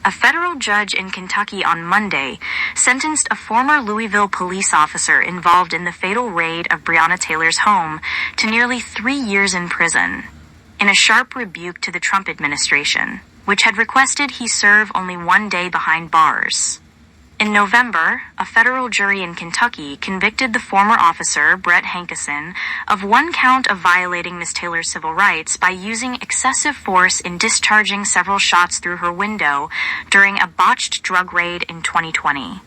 A federal judge in Kentucky on Monday sentenced a former Louisville police officer involved in the fatal raid of Breonna Taylor's home to nearly 3 years in prison, in a sharp rebuke to the Trump administration, which had requested he serve only 1 day behind bars. In November, a federal jury in Kentucky convicted the former officer, Brett Hankison, of 1 count of violating Ms. Taylor's civil rights by using excessive force in discharging several shots through her window during a botched drug raid in 2020.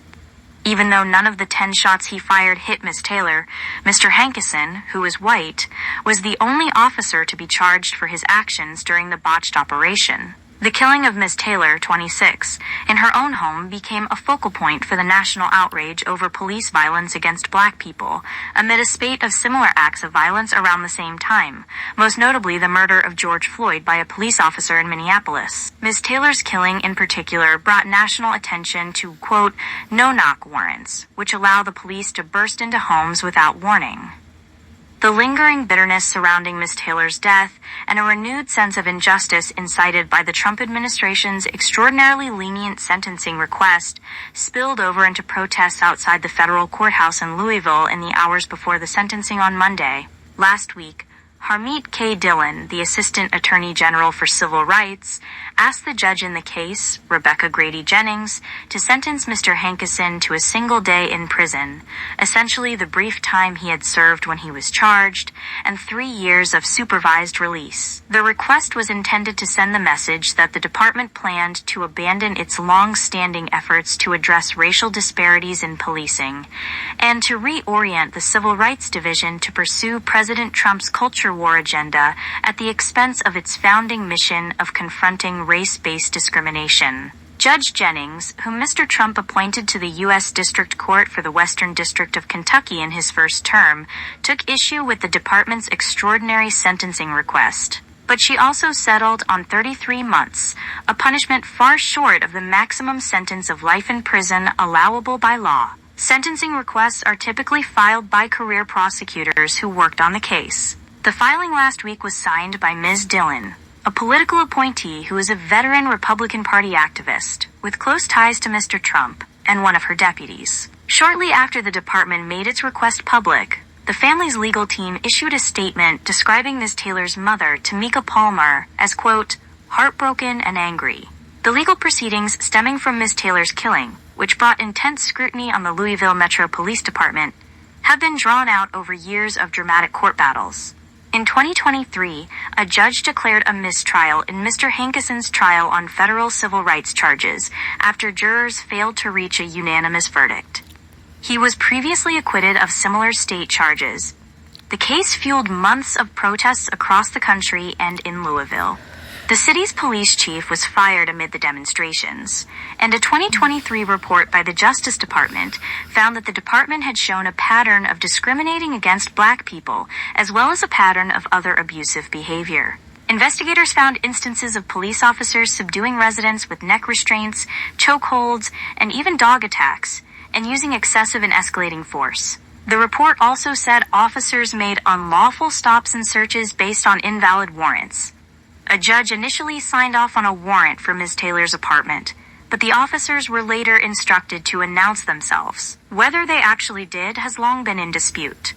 Even though none of the 10 shots he fired hit Ms. Taylor, Mr. Hankison, who is white, was the only officer to be charged for his actions during the botched operation. The killing of Ms. Taylor, 26, in her own home became a focal point for the national outrage over police violence against black people, amid a spate of similar acts of violence around the same time, most notably the murder of George Floyd by a police officer in Minneapolis. Ms. Taylor's killing in particular brought national attention to, quote, no-knock warrants, which allow the police to burst into homes without warning. The lingering bitterness surrounding Ms. Taylor's death and a renewed sense of injustice incited by the Trump administration's extraordinarily lenient sentencing request spilled over into protests outside the federal courthouse in Louisville in the hours before the sentencing on Monday. Last week, Harmeet K. Dillon, the Assistant Attorney General for Civil Rights, asked the judge in the case, Rebecca Grady Jennings, to sentence Mr. Hankison to a single day in prison, essentially the brief time he had served when he was charged, and 3 years of supervised release. The request was intended to send the message that the department planned to abandon its long-standing efforts to address racial disparities in policing, and to reorient the Civil Rights Division to pursue President Trump's culture war agenda at the expense of its founding mission of confronting race-based discrimination. Judge Jennings, whom Mr. Trump appointed to the U.S. District Court for the Western District of Kentucky in his first term, took issue with the department's extraordinary sentencing request. But she also settled on 33 months, a punishment far short of the maximum sentence of life in prison allowable by law. Sentencing requests are typically filed by career prosecutors who worked on the case. The filing last week was signed by Ms. Dillon, a political appointee who is a veteran Republican Party activist with close ties to Mr. Trump and one of her deputies. Shortly after the department made its request public, the family's legal team issued a statement describing Ms. Taylor's mother, Tamika Palmer, as, quote, heartbroken and angry. The legal proceedings stemming from Ms. Taylor's killing, which brought intense scrutiny on the Louisville Metro Police Department, have been drawn out over years of dramatic court battles. In 2023, a judge declared a mistrial in Mr. Hankison's trial on federal civil rights charges after jurors failed to reach a unanimous verdict. He was previously acquitted of similar state charges. The case fueled months of protests across the country and in Louisville. The city's police chief was fired amid the demonstrations, and a 2023 report by the Justice Department found that the department had shown a pattern of discriminating against black people, as well as a pattern of other abusive behavior. Investigators found instances of police officers subduing residents with neck restraints, chokeholds, and even dog attacks, and using excessive and escalating force. The report also said officers made unlawful stops and searches based on invalid warrants. A judge initially signed off on a warrant for Ms. Taylor's apartment, but the officers were later instructed to announce themselves. Whether they actually did has long been in dispute.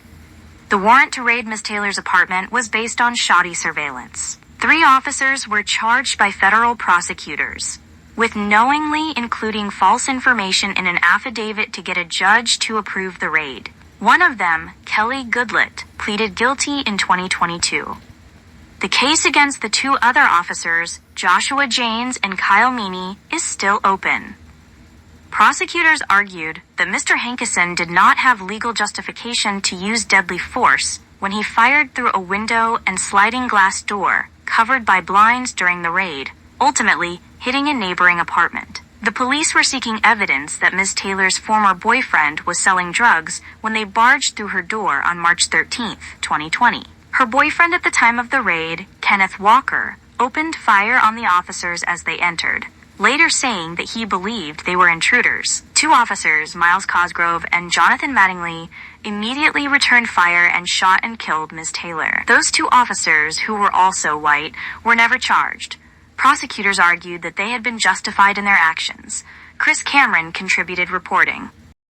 The warrant to raid Ms. Taylor's apartment was based on shoddy surveillance. 3 officers were charged by federal prosecutors with knowingly including false information in an affidavit to get a judge to approve the raid. One of them, Kelly Goodlett, pleaded guilty in 2022. The case against the 2 other officers, Joshua Janes and Kyle Meany, is still open. Prosecutors argued that Mr. Hankison did not have legal justification to use deadly force when he fired through a window and sliding glass door covered by blinds during the raid, ultimately hitting a neighboring apartment. The police were seeking evidence that Ms. Taylor's former boyfriend was selling drugs when they barged through her door on March 13, 2020. Her boyfriend at the time of the raid, Kenneth Walker, opened fire on the officers as they entered, later saying that he believed they were intruders. 2 officers, Miles Cosgrove and Jonathan Mattingly, immediately returned fire and shot and killed Ms. Taylor. Those 2 officers, who were also white, were never charged, Prosecutors argued that they had been justified in their actions. Chris Cameron contributed reporting.